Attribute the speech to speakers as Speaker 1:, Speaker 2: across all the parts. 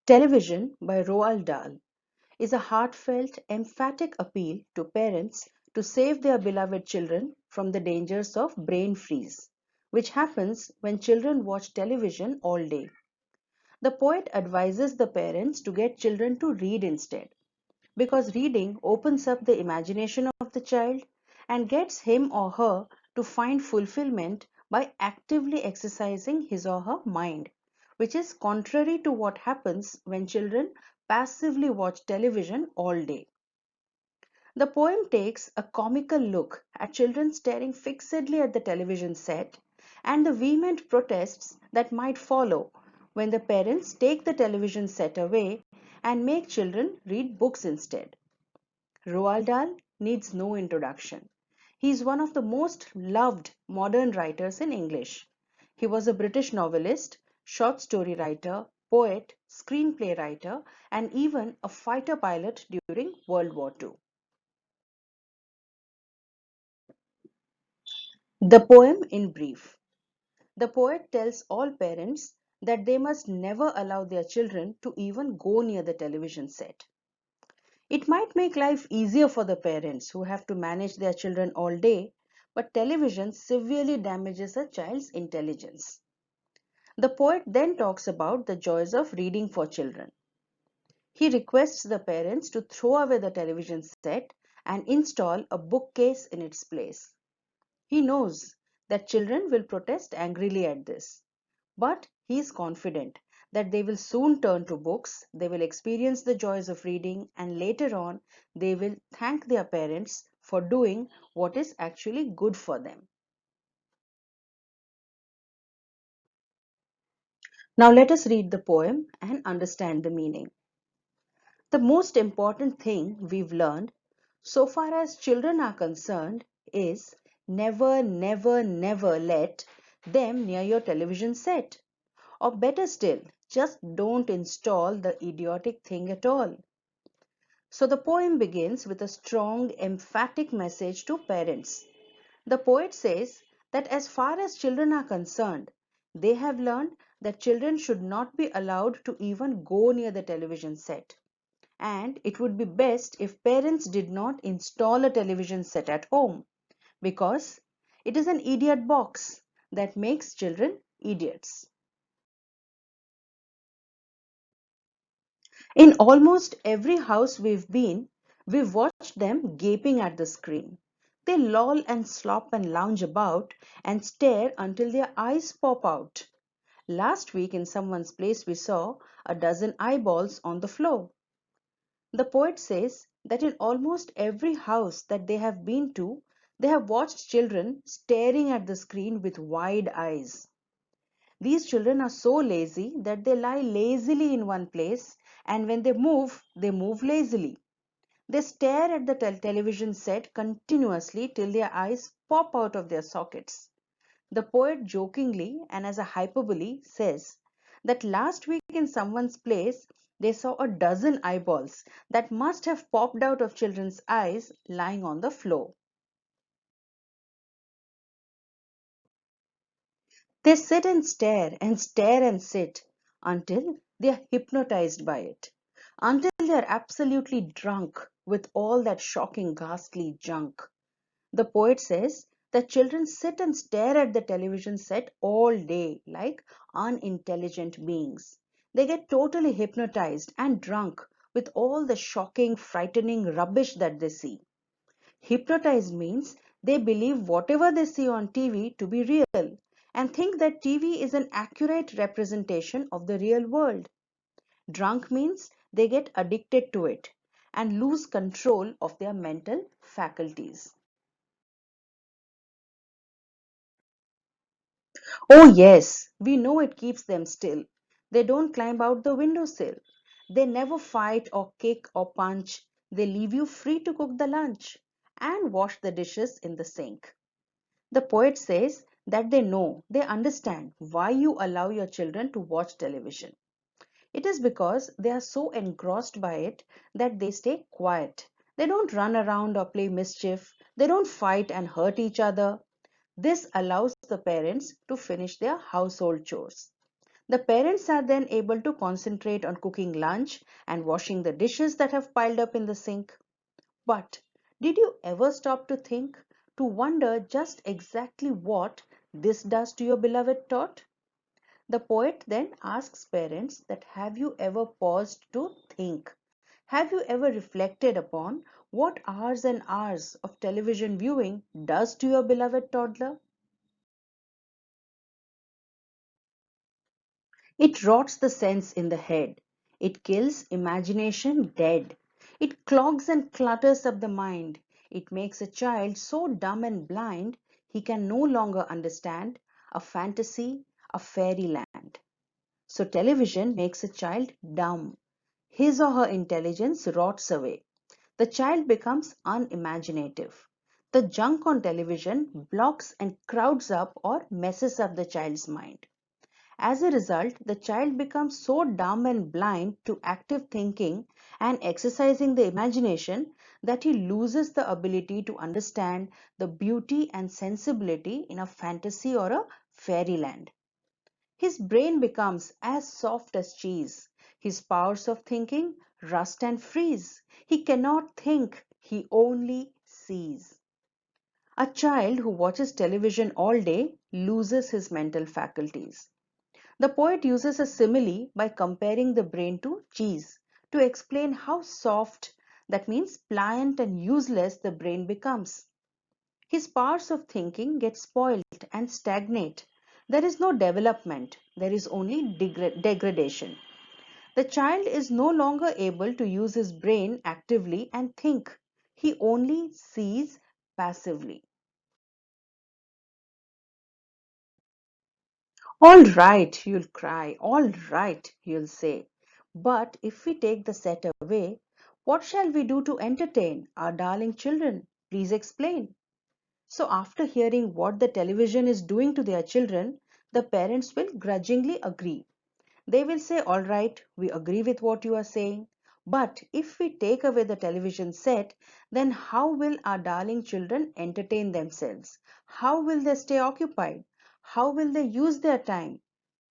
Speaker 1: Television by Roald Dahl is a heartfelt, emphatic appeal to parents to save their beloved children from the dangers of brain freeze, which happens when children watch television all day. The poet advises the parents to get children to read instead, because reading opens up the imagination of the child and gets him or her to find fulfillment by actively exercising his or her mind, which is contrary to what happens when children passively watch television all day. The poem takes a comical look at children staring fixedly at the television set and the vehement protests that might follow when the parents take the television set away and make children read books instead. Roald Dahl needs no introduction. He is one of the most loved modern writers in English. He was a British novelist, short story writer, poet, screenplay writer, and even a fighter pilot during World War II. The poem in brief. The poet tells all parents that they must never allow their children to even go near the television set. It might make life easier for the parents who have to manage their children all day, but television severely damages a child's intelligence. The poet then talks about the joys of reading for children. He requests the parents to throw away the television set and install a bookcase in its place. He knows that children will protest angrily at this, but he is confident that they will soon turn to books, they will experience the joys of reading, and later on they will thank their parents for doing what is actually good for them. Now let us read the poem and understand the meaning. The most important thing we've learned, so far as children are concerned, is never, never, never let them near your television set. Or better still, just don't install the idiotic thing at all. So the poem begins with a strong, emphatic message to parents. The poet says that as far as children are concerned, they have learned that children should not be allowed to even go near the television set. And it would be best if parents did not install a television set at home, because it is an idiot box that makes children idiots. In almost every house we've watched them gaping at the screen. They loll and slop and lounge about and stare until their eyes pop out. Last week in someone's place we saw a dozen eyeballs on the floor. The poet says that in almost every house that they have been to, they have watched children staring at the screen with wide eyes. These children are so lazy that they lie lazily in one place, and when they move lazily. They stare at the television set continuously till their eyes pop out of their sockets. The poet jokingly and as a hyperbole says that last week in someone's place they saw a dozen eyeballs that must have popped out of children's eyes lying on the floor. They sit and stare and sit until they are hypnotized by it, until they are absolutely drunk with all that shocking, ghastly junk. The poet says that children sit and stare at the television set all day like unintelligent beings. They get totally hypnotized and drunk with all the shocking, frightening rubbish that they see. Hypnotized means they believe whatever they see on TV to be real and think that TV is an accurate representation of the real world. Drunk means they get addicted to it and lose control of their mental faculties. Oh, yes, we know it keeps them still. They don't climb out the windowsill. They never fight or kick or punch. They leave you free to cook the lunch and wash the dishes in the sink. The poet says that they understand why you allow your children to watch television. It is because they are so engrossed by it that they stay quiet. They don't run around or play mischief. They don't fight and hurt each other. This allows the parents to finish their household chores. The parents are then able to concentrate on cooking lunch and washing the dishes that have piled up in the sink. But did you ever stop to think, to wonder just exactly what this does to your beloved tot? The poet then asks parents that have you ever paused to think? Have you ever reflected upon what hours and hours of television viewing does to your beloved toddler? It rots the sense in the head. It kills imagination dead. It clogs and clutters up the mind. It makes a child so dumb and blind he can no longer understand a fantasy, a fairyland. So television makes a child dumb. His or her intelligence rots away. The child becomes unimaginative. The junk on television blocks and crowds up or messes up the child's mind. As a result, the child becomes so dumb and blind to active thinking and exercising the imagination that he loses the ability to understand the beauty and sensibility in a fantasy or a fairyland. His brain becomes as soft as cheese. His powers of thinking rust and freeze. He cannot think, he only sees. A child who watches television all day loses his mental faculties. The poet uses a simile by comparing the brain to cheese to explain how soft, that means pliant and useless, the brain becomes. His powers of thinking get spoiled and stagnate. There is no development, there is only degradation. The child is no longer able to use his brain actively and think. He only sees passively. All right, you'll cry. All right, you'll say. But if we take the set away, what shall we do to entertain our darling children? Please explain. So, after hearing what the television is doing to their children, the parents will grudgingly agree. They will say, all right, we agree with what you are saying. But if we take away the television set, then how will our darling children entertain themselves? How will they stay occupied? How will they use their time?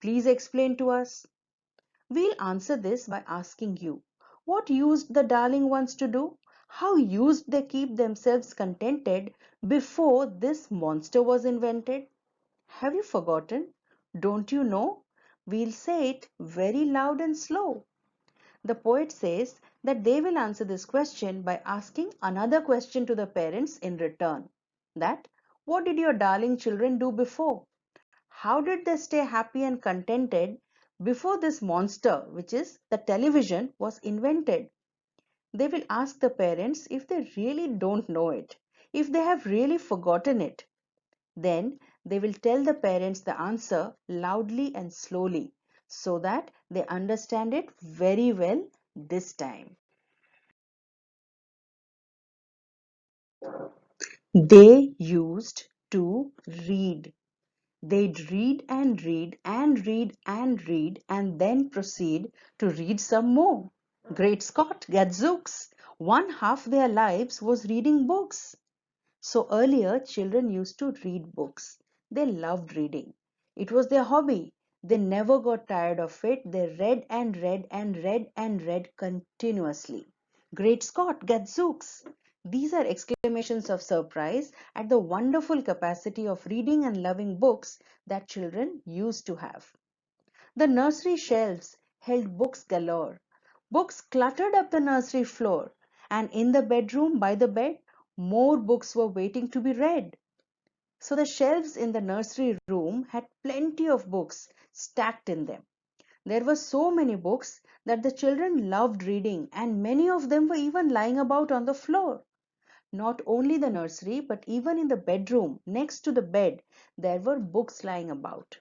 Speaker 1: Please explain to us. We'll answer this by asking you, what used the darling ones to do? How used they keep themselves contented before this monster was invented? Have you forgotten? Don't you know? We'll say it very loud and slow. The poet says that they will answer this question by asking another question to the parents in return. That, what did your darling children do before? How did they stay happy and contented before this monster, which is the television, was invented? They will ask the parents if they really don't know it, if they have really forgotten it. Then they will tell the parents the answer loudly and slowly so that they understand it very well this time. They used to read. They'd read and read and read and read and then proceed to read some more. Great Scott, gadzooks! One half their lives was reading books. So earlier, children used to read books. They loved reading. It was their hobby. They never got tired of it. They read and read and read and read continuously. Great Scott, gadzooks! These are exclamations of surprise at the wonderful capacity of reading and loving books that children used to have. The nursery shelves held books galore. Books cluttered up the nursery floor, and in the bedroom by the bed, more books were waiting to be read. So the shelves in the nursery room had plenty of books stacked in them. There were so many books that the children loved reading, and many of them were even lying about on the floor. Not only the nursery, but even in the bedroom next to the bed, there were books lying about.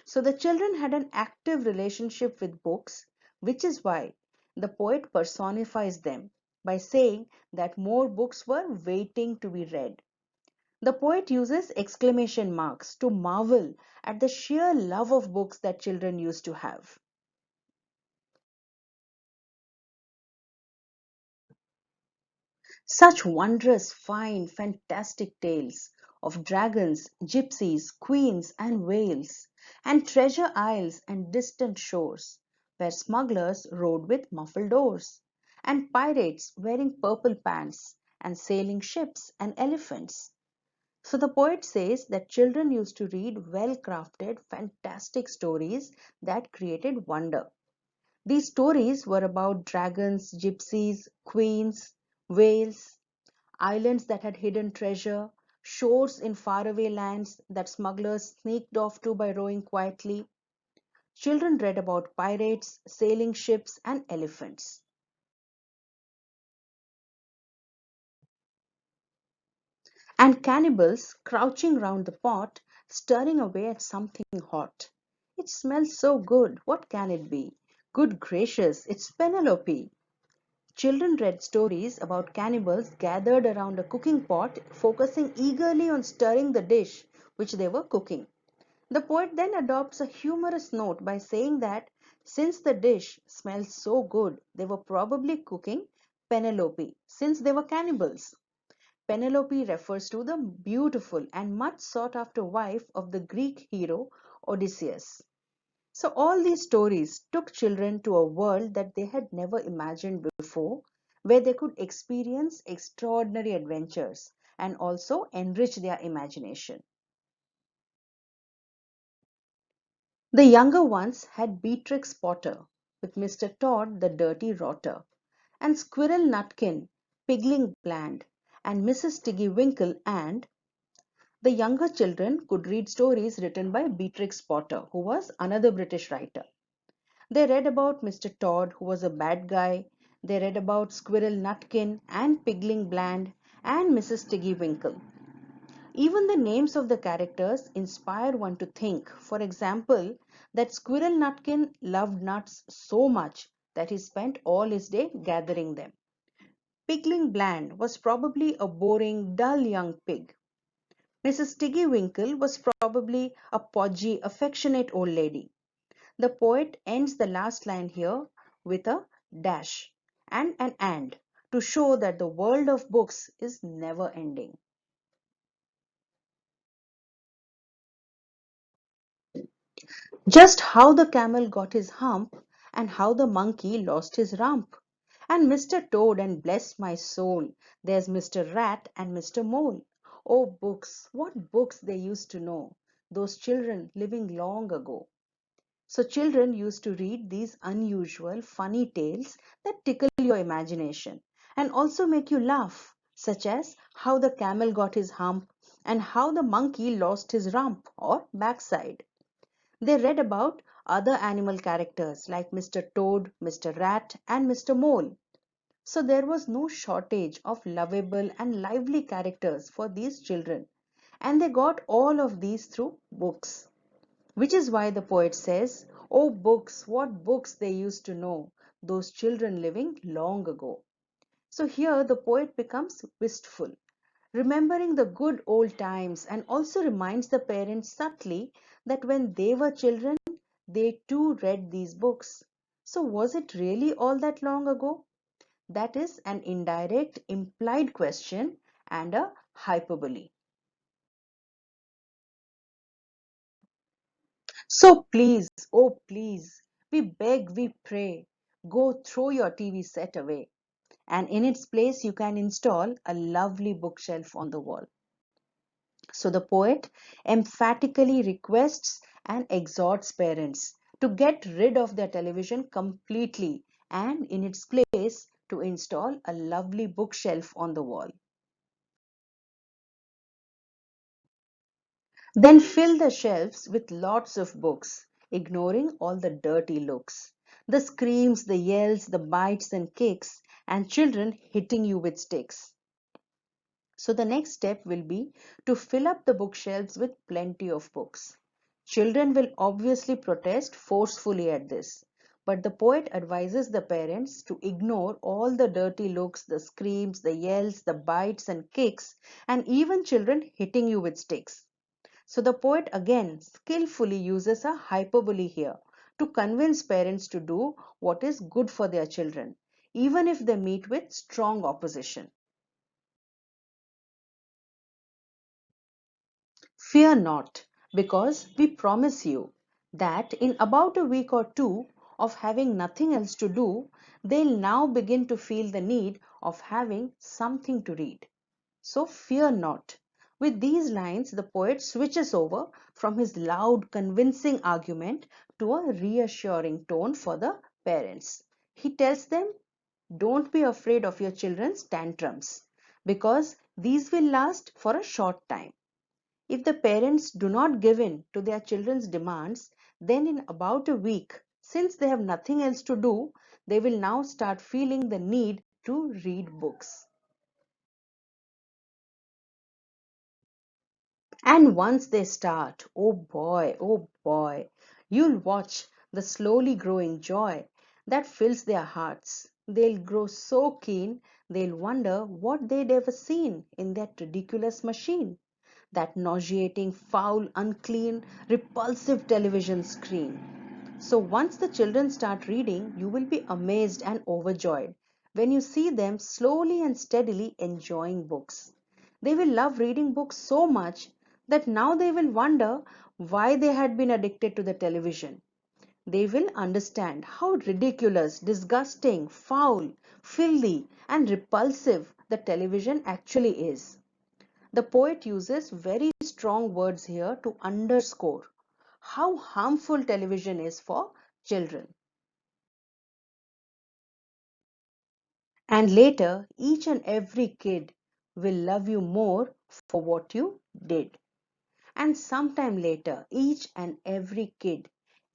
Speaker 1: So the children had an active relationship with books, which is why the poet personifies them by saying that more books were waiting to be read. The poet uses exclamation marks to marvel at the sheer love of books that children used to have. Such wondrous, fine, fantastic tales of dragons, gypsies, queens, and whales, and treasure isles and distant shores, where smugglers rode with muffled oars, and pirates wearing purple pants, and sailing ships and elephants. So the poet says that children used to read well crafted, fantastic stories that created wonder. These stories were about dragons, gypsies, queens, whales, islands that had hidden treasure, shores in faraway lands that smugglers sneaked off to by rowing quietly. Children read about pirates, sailing ships, and elephants. And cannibals crouching round the pot, stirring away at something hot. It smells so good, what can it be? Good gracious, it's Penelope. Children read stories about cannibals gathered around a cooking pot, focusing eagerly on stirring the dish which they were cooking. The poet then adopts a humorous note by saying that since the dish smells so good, they were probably cooking Penelope, since they were cannibals. Penelope refers to the beautiful and much sought after wife of the Greek hero Odysseus. So, all these stories took children to a world that they had never imagined before, where they could experience extraordinary adventures and also enrich their imagination. The younger ones had Beatrix Potter, with Mr. Todd the dirty rotter, and Squirrel Nutkin, Pigling Bland, and Mrs. Tiggy Winkle, and the younger children could read stories written by Beatrix Potter, who was another British writer. They read about Mr. Todd, who was a bad guy. They read about Squirrel Nutkin and Pigling Bland and Mrs. Tiggy Winkle. Even the names of the characters inspire one to think, for example, that Squirrel Nutkin loved nuts so much that he spent all his day gathering them. Pigling Bland was probably a boring, dull young pig. Mrs. Tiggy Winkle was probably a podgy, affectionate old lady. The poet ends the last line here with a dash and an and to show that the world of books is never ending. Just how the camel got his hump and how the monkey lost his rump. And Mr. Toad and bless my soul, there's Mr. Rat and Mr. Mole. Oh books, what books they used to know, those children living long ago. So children used to read these unusual, funny tales that tickle your imagination and also make you laugh, such as how the camel got his hump and how the monkey lost his rump or backside. They read about other animal characters like Mr. Toad, Mr. Rat, and Mr. Mole. So there was no shortage of lovable and lively characters for these children, and they got all of these through books. Which is why the poet says, oh books, what books they used to know, those children living long ago. So here the poet becomes wistful, remembering the good old times, and also reminds the parents subtly that when they were children, they too read these books. So was it really all that long ago? That is an indirect, implied question and a hyperbole. So please, oh please, we beg, we pray, go throw your TV set away, and in its place you can install a lovely bookshelf on the wall. So the poet emphatically requests and exhorts parents to get rid of their television completely and in its place to install a lovely bookshelf on the wall. Then fill the shelves with lots of books, ignoring all the dirty looks, the screams, the yells, the bites and kicks, and children hitting you with sticks. So the next step will be to fill up the bookshelves with plenty of books. Children will obviously protest forcefully at this, but the poet advises the parents to ignore all the dirty looks, the screams, the yells, the bites and kicks, and even children hitting you with sticks. So the poet again skillfully uses a hyperbole here to convince parents to do what is good for their children, even if they meet with strong opposition. Fear not, because we promise you that in about a week or two of having nothing else to do, they'll now begin to feel the need of having something to read. So fear not. With these lines, the poet switches over from his loud, convincing argument to a reassuring tone for the parents. He tells them, don't be afraid of your children's tantrums, because these will last for a short time. If the parents do not give in to their children's demands, then in about a week, since they have nothing else to do, they will now start feeling the need to read books. And once they start, oh boy, you'll watch the slowly growing joy that fills their hearts. They'll grow so keen, they'll wonder what they'd ever seen in that ridiculous machine, that nauseating, foul, unclean, repulsive television screen. So once the children start reading, you will be amazed and overjoyed when you see them slowly and steadily enjoying books. They will love reading books so much that now they will wonder why they had been addicted to the television. They will understand how ridiculous, disgusting, foul, filthy, and repulsive the television actually is. The poet uses very strong words here to underscore how harmful television is for children. And later, each and every kid will love you more for what you did. And sometime later, each and every kid,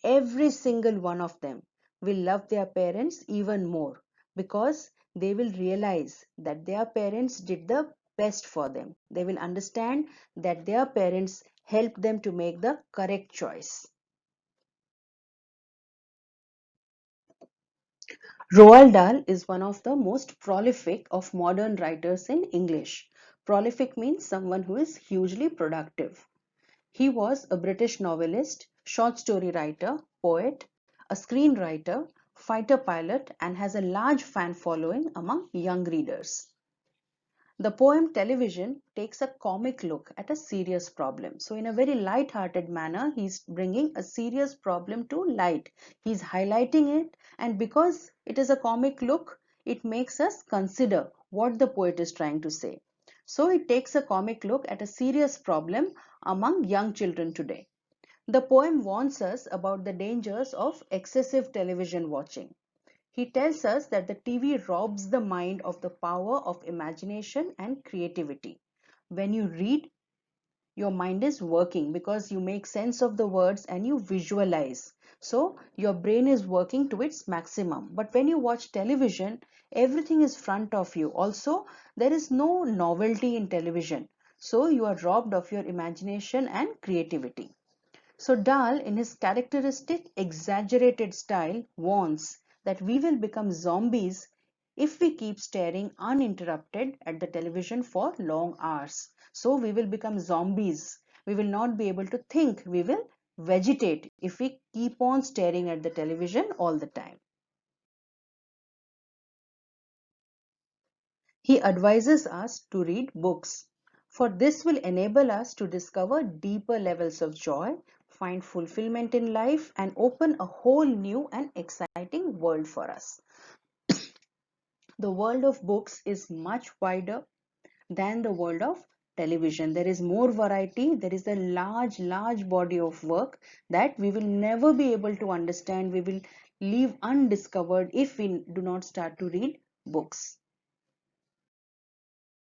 Speaker 1: every single one of them, will love their parents even more, because they will realize that their parents did the best for them. They will understand that their parents helped them to make the correct choice. Roald Dahl is one of the most prolific of modern writers in English. Prolific means someone who is hugely productive. He was a British novelist, short story writer, poet, a screenwriter, fighter pilot, and has a large fan following among young readers. The poem Television takes a comic look at a serious problem. So, in a very light-hearted manner, he's bringing a serious problem to light. He's highlighting it, and because it is a comic look, it makes us consider what the poet is trying to say. So, it takes a comic look at a serious problem among young children today. The poem warns us about the dangers of excessive television watching. He tells us that the TV robs the mind of the power of imagination and creativity. When you read, your mind is working because you make sense of the words and you visualize. So your brain is working to its maximum. But when you watch television, everything is front of you. Also, there is no novelty in television. So you are robbed of your imagination and creativity. So Dahl, in his characteristic exaggerated style, warns that we will become zombies if we keep staring uninterrupted at the television for long hours. So we will become zombies. We will not be able to think. We will vegetate if we keep on staring at the television all the time. He advises us to read books, for this will enable us to discover deeper levels of joy, find fulfillment in life, and open a whole new and exciting world for us. The world of books is much wider than the world of television. There is more variety. There is a large body of work that we will never be able to understand. We will leave undiscovered if we do not start to read books.